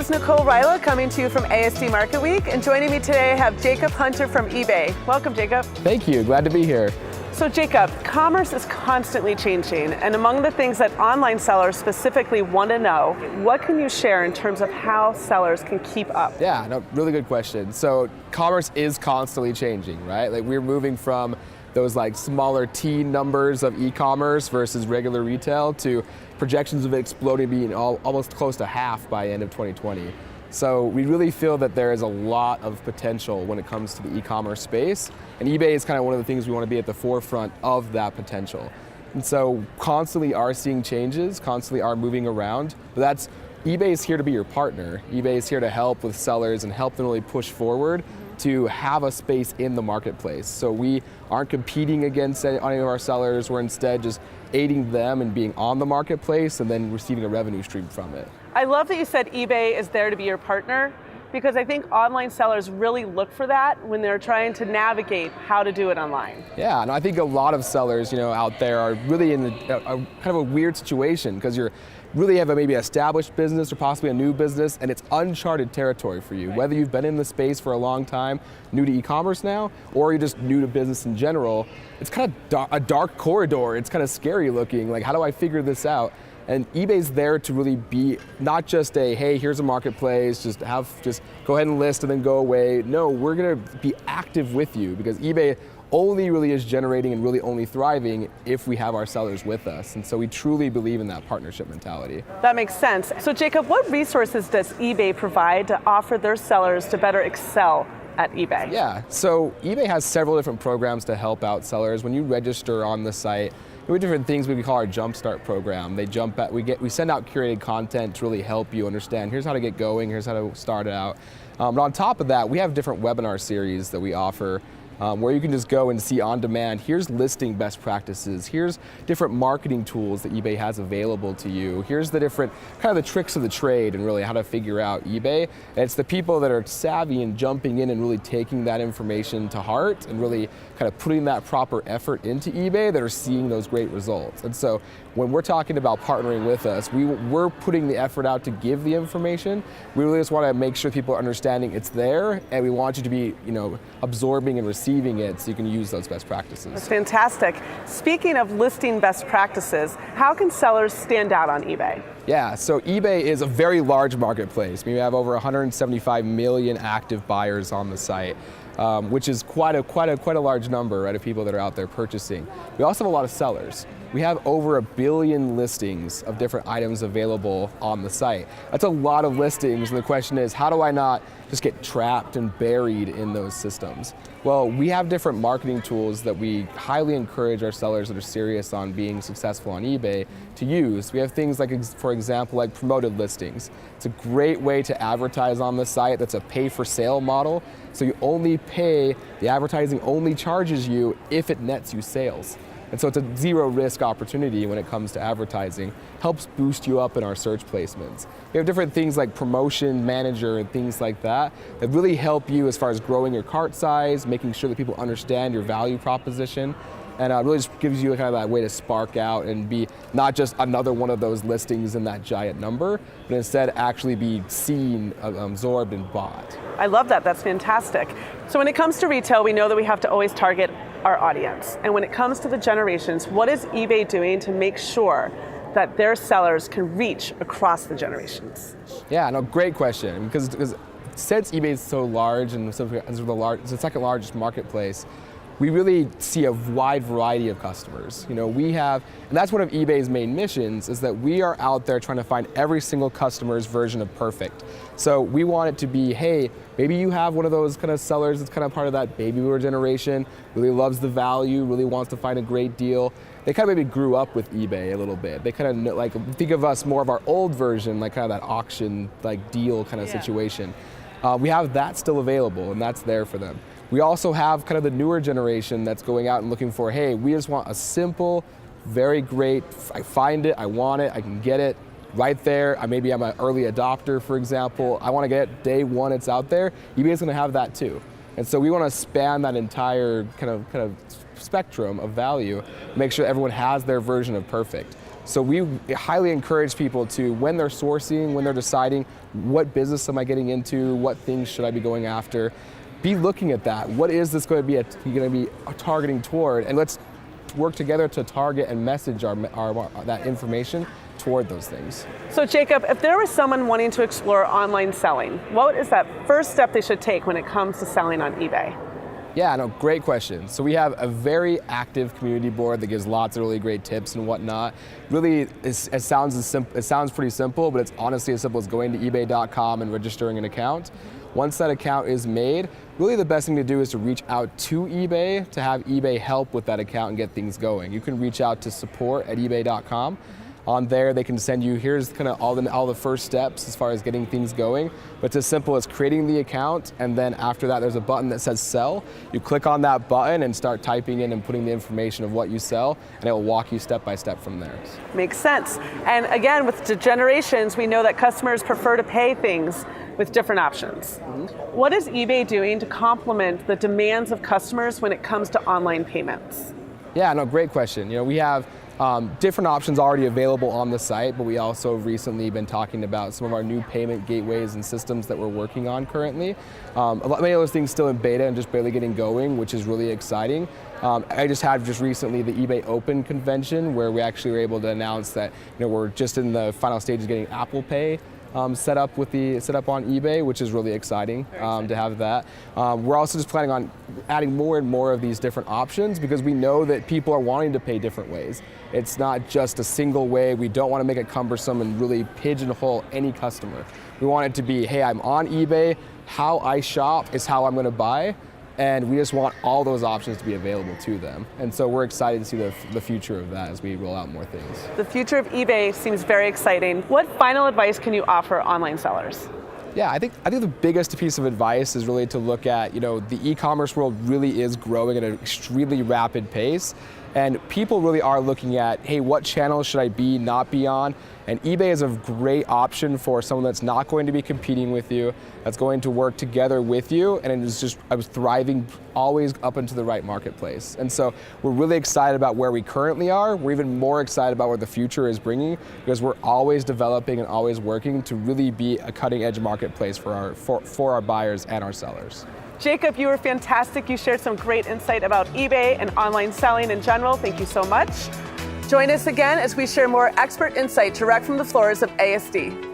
is Nicole Ryla coming to you from ASD Market Week, and joining me today I have Jacob Hunter from eBay. Welcome, Jacob. Thank you, glad to be here. So Jacob, commerce is constantly changing, and among the things that online sellers specifically want to know, what can you share in terms of how sellers can keep up? Yeah, no, really good question. So commerce is constantly changing, right? Like we're moving from those like smaller teen numbers of e-commerce versus regular retail to projections of it exploding, being almost close to half by end of 2020. So we really feel that there is a lot of potential when it comes to the e-commerce space, and eBay is kind of one of the things we want to be at the forefront of that potential. And so constantly are seeing changes, constantly are moving around, but eBay is here to be your partner. eBay is here to help with sellers and help them really push forward to have a space in the marketplace. So we aren't competing against any of our sellers, we're instead just aiding them and being on the marketplace and then receiving a revenue stream from it. I love that you said eBay is there to be your partner, because I think online sellers really look for that when they're trying to navigate how to do it online. Yeah, and I think a lot of sellers, out there are really in a kind of a weird situation because you're really have a maybe established business or possibly a new business, and it's uncharted territory for you. Right. Whether you've been in the space for a long time, new to e-commerce now, or you're just new to business in general, it's kind of a dark corridor. It's kind of scary looking. Like, how do I figure this out? And eBay's there to really be not just a, hey, here's a marketplace, just go ahead and list and then go away. No, we're gonna be active with you, because eBay only really is generating and really only thriving if we have our sellers with us. And so we truly believe in that partnership mentality. That makes sense. So Jacob, what resources does eBay provide to offer their sellers to better excel at eBay? Yeah, so eBay has several different programs to help out sellers. When you register on the site, we have different things we call our Jumpstart program. We send out curated content to really help you understand, here's how to get going, here's how to start it out. But on top of that, we have different webinar series that we offer where you can just go and see on demand, here's listing best practices, here's different marketing tools that eBay has available to you, here's the different, kind of the tricks of the trade and really how to figure out eBay. And it's the people that are savvy and jumping in and really taking that information to heart and really kind of putting that proper effort into eBay that are seeing those great results. And so when we're talking about partnering with us, we're putting the effort out to give the information. We really just want to make sure people are understanding it's there, and we want you to be, absorbing and receiving it so you can use those best practices. That's fantastic. Speaking of listing best practices, how can sellers stand out on eBay? Yeah, so eBay is a very large marketplace. We have over 175 million active buyers on the site, which is quite a large number, right, of people that are out there purchasing. We also have a lot of sellers. We have over 1 billion listings of different items available on the site. That's a lot of listings, and the question is, how do I not just get trapped and buried in those systems? Well, we have different marketing tools that we highly encourage our sellers that are serious on being successful on eBay to use. We have things like, for example, like promoted listings. It's a great way to advertise on the site. That's a pay-for-sale model. So you only pay, the advertising only charges you if it nets you sales. And so it's a zero risk opportunity when it comes to advertising. Helps boost you up in our search placements. We have different things like promotion manager and things like that really help you as far as growing your cart size, making sure that people understand your value proposition, and really just gives you kind of that way to spark out and be not just another one of those listings in that giant number, but instead actually be seen, absorbed, and bought. I love that, that's fantastic. So when it comes to retail, we know that we have to always target our audience. And when it comes to the generations, what is eBay doing to make sure that their sellers can reach across the generations? Yeah, no, great question. Because since eBay is so large and it's the second largest marketplace, we really see a wide variety of customers. We have, and that's one of eBay's main missions, is that we are out there trying to find every single customer's version of perfect. So we want it to be, hey, maybe you have one of those kind of sellers that's kind of part of that baby boomer generation, really loves the value, really wants to find a great deal. They kind of maybe grew up with eBay a little bit. They kind of think of us more of our old version, like kind of that auction, like deal kind of situation. We have that still available, and that's there for them. We also have kind of the newer generation that's going out and looking for, hey, we just want a simple, very great, I find it, I want it, I can get it right there. Maybe I'm an early adopter, for example. I want to get it day one it's out there. eBay is going to have that too. And so we want to span that entire kind of spectrum of value, make sure everyone has their version of perfect. So we highly encourage people to, when they're sourcing, when they're deciding what business am I getting into, what things should I be going after, be looking at that. What is this going to be targeting toward? And let's work together to target and message that information toward those things. So Jacob, if there was someone wanting to explore online selling, what is that first step they should take when it comes to selling on eBay? Yeah, no, great question. So we have a very active community board that gives lots of really great tips and whatnot. Really, it sounds pretty simple, but it's honestly as simple as going to ebay.com and registering an account. Once that account is made, really the best thing to do is to reach out to eBay to have eBay help with that account and get things going. You can reach out to support@ebay.com. On there, they can send you, here's kind of all the first steps as far as getting things going. But it's as simple as creating the account, and then after that, there's a button that says sell. You click on that button and start typing in and putting the information of what you sell, and it will walk you step by step from there. Makes sense. And again, with the generations, we know that customers prefer to pay things with different options. What is eBay doing to complement the demands of customers when it comes to online payments? Yeah, no, great question. You know, we have different options already available on the site, but we also recently been talking about some of our new payment gateways and systems that we're working on currently. Many of those things still in beta and just barely getting going, which is really exciting. I just had recently the eBay Open convention where we actually were able to announce that we're just in the final stages of getting Apple Pay set up on eBay, which is really exciting to have that. We're also just planning on adding more and more of these different options because we know that people are wanting to pay different ways. It's not just a single way. We don't want to make it cumbersome and really pigeonhole any customer. We want it to be, hey, I'm on eBay, how I shop is how I'm going to buy, and we just want all those options to be available to them. And so we're excited to see the future of that as we roll out more things. The future of eBay seems very exciting. What final advice can you offer online sellers? Yeah, I think the biggest piece of advice is really to look at, the e-commerce world really is growing at an extremely rapid pace. And people really are looking at, hey, what channels should I not be on? And eBay is a great option for someone that's not going to be competing with you, that's going to work together with you, and I was thriving always up into the right marketplace. And so we're really excited about where we currently are. We're even more excited about what the future is bringing because we're always developing and always working to really be a cutting edge marketplace for our buyers and our sellers. Jacob, you were fantastic. You shared some great insight about eBay and online selling in general. Thank you so much. Join us again as we share more expert insight direct from the floors of ASD.